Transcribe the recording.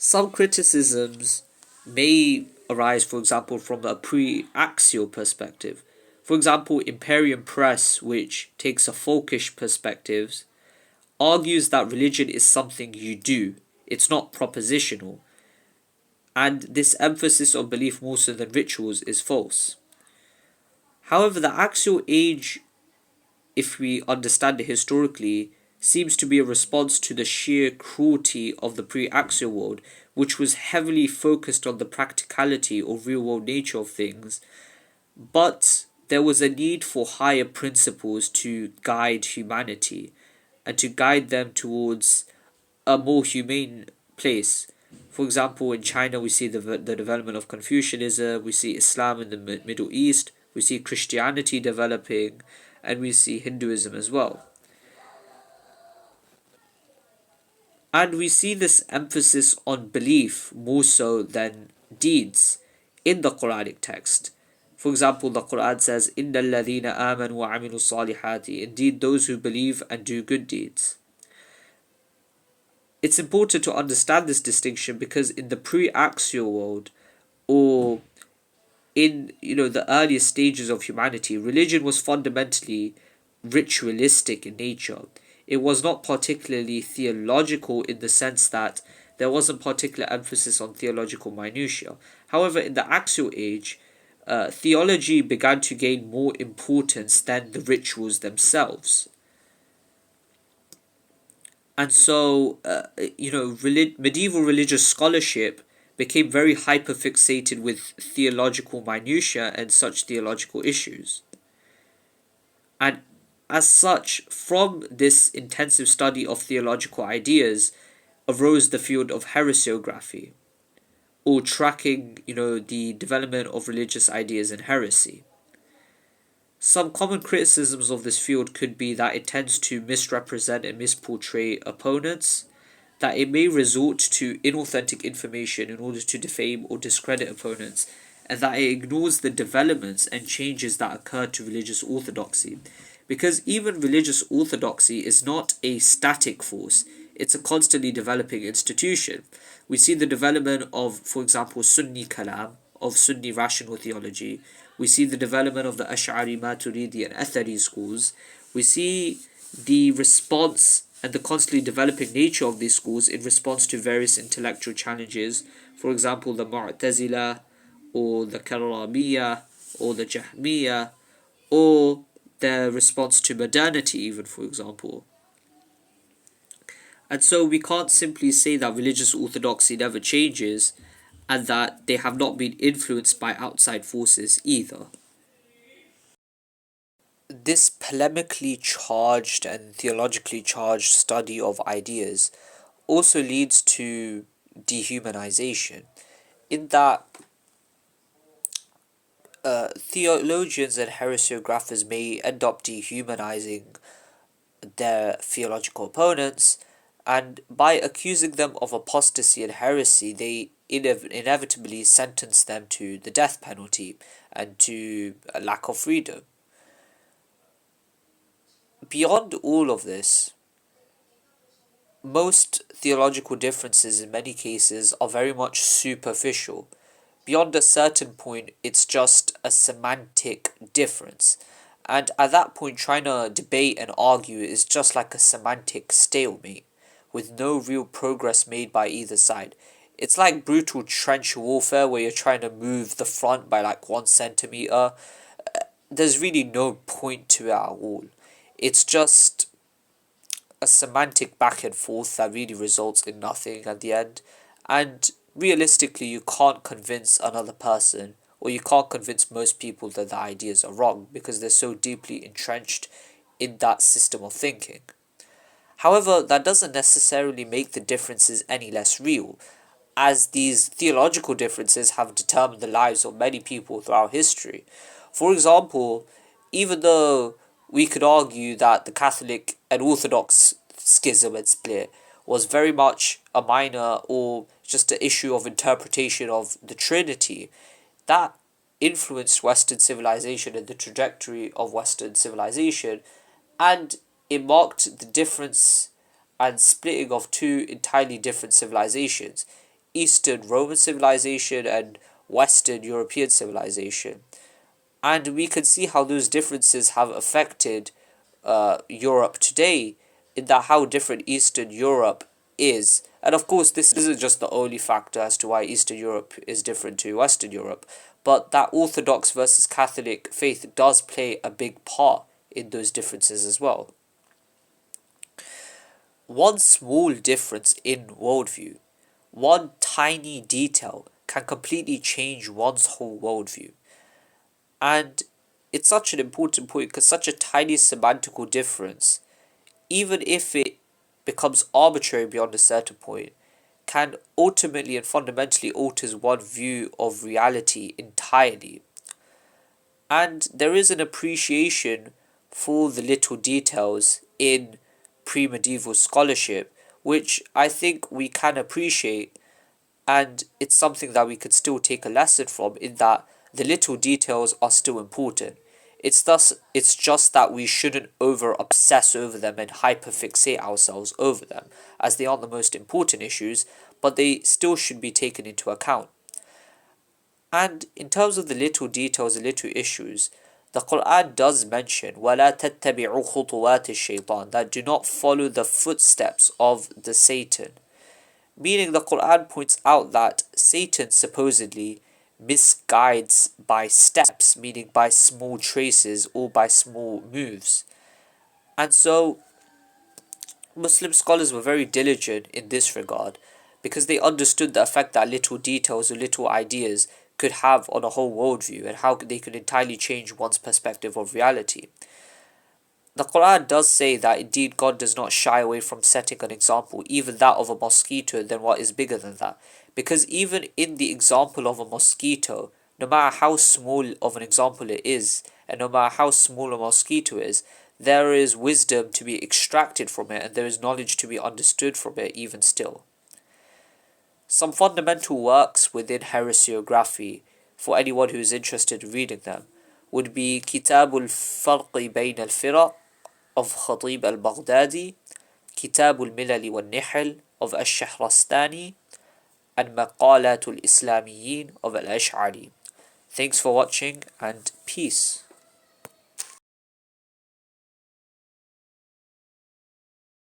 Some criticisms may arise, for example, from a pre-axial perspective. For example, Imperium Press, which takes a folkish perspective, argues that religion is something you do, it's not propositional, and this emphasis on belief more so than rituals is false. However, the axial age, if we understand it historically, seems to be a response to the sheer cruelty of the pre-axial world, which was heavily focused on the practicality or real-world nature of things, but there was a need for higher principles to guide humanity and to guide them towards a more humane place. For example, in China, we see the development of Confucianism, we see Islam in the Middle East, we see Christianity developing, and we see Hinduism as well. And we see this emphasis on belief more so than deeds in the Quranic text. For example, the Quran says, إِنَّ الَّذِينَ آمَنُوا وَعَمِلُوا الصَّالِحَاتِ, indeed those who believe and do good deeds. It's important to understand this distinction because in the pre-axial world, or in the earliest stages of humanity, religion was fundamentally ritualistic in nature. It was not particularly theological in the sense that there wasn't particular emphasis on theological minutiae. However, in the axial age, theology began to gain more importance than the rituals themselves. And so, medieval religious scholarship became very hyperfixated with theological minutiae and such theological issues. And as such, from this intensive study of theological ideas arose the field of heresiography, or tracking, the development of religious ideas and heresy. Some common criticisms of this field could be that it tends to misrepresent and misportray opponents, that it may resort to inauthentic information in order to defame or discredit opponents, and that it ignores the developments and changes that occur to religious orthodoxy. Because even religious orthodoxy is not a static force, it's a constantly developing institution. We see the development of, for example, Sunni Kalam, of Sunni rational theology. We see the development of the Ash'ari, Maturidi, and Athari schools. We see the response and the constantly developing nature of these schools in response to various intellectual challenges. For example, the Mu'tazila, or the Karramiyya, or the Jahmiyya, or their response to modernity, even, for example. And so we can't simply say that religious orthodoxy never changes and that they have not been influenced by outside forces either. This polemically charged and theologically charged study of ideas also leads to dehumanization, in that theologians and heresiographers may end up dehumanizing their theological opponents, and by accusing them of apostasy and heresy, they inevitably sentence them to the death penalty and to a lack of freedom. Beyond all of this, most theological differences in many cases are very much superficial. Beyond a certain point, it's just a semantic difference. And at that point, trying to debate and argue is just like a semantic stalemate, with no real progress made by either side. It's like brutal trench warfare where you're trying to move the front by like 1 centimeter. There's really no point to it at all. It's just a semantic back and forth that really results in nothing at the end. And realistically, you can't convince another person, or you can't convince most people that the ideas are wrong because they're so deeply entrenched in that system of thinking. However, that doesn't necessarily make the differences any less real, as these theological differences have determined the lives of many people throughout history. For example, even though we could argue that the Catholic and Orthodox schism and split was very much a minor or just an issue of interpretation of the Trinity, that influenced Western civilization and the trajectory of Western civilization, and it marked the difference and splitting of two entirely different civilizations. Eastern Roman civilization and Western European civilization. And we can see how those differences have affected Europe today, in that how different Eastern Europe is. And of course, this isn't just the only factor as to why Eastern Europe is different to Western Europe, but that Orthodox versus Catholic faith does play a big part in those differences as well. One small difference in worldview, one tiny detail, can completely change one's whole worldview. And it's such an important point because such a tiny semantical difference, even if it becomes arbitrary beyond a certain point, can ultimately and fundamentally alters one view of reality entirely. And there is an appreciation for the little details in pre medieval scholarship, which I think we can appreciate, and it's something that we could still take a lesson from, in that the little details are still important. It's just that we shouldn't over obsess over them and hyperfixate ourselves over them, as they aren't the most important issues, but they still should be taken into account. And in terms of the little details and little issues, the Quran does mention وَلَا تَتَّبِعُوا خُطُوَاتِ الشَّيْطَانِ, that do not follow the footsteps of the Satan. Meaning the Quran points out that Satan supposedly misguides by steps, meaning by small traces or by small moves. And so Muslim scholars were very diligent in this regard, because they understood the effect that little details or little ideas could have on a whole worldview, and how they could entirely change one's perspective of reality. The Quran does say that indeed God does not shy away from setting an example, even that of a mosquito, than what is bigger than that. Because even in the example of a mosquito, no matter how small of an example it is, and no matter how small a mosquito is, there is wisdom to be extracted from it, and there is knowledge to be understood from it even still. Some fundamental works within heresiography, for anyone who is interested in reading them, would be كتاب الفرق بين الفرق of Khatib al-Baghdadi, كتاب الملل والنحل of الشهرستاني, and مقالات الإسلاميين of al-Ash'ari. Thanks for watching, and peace.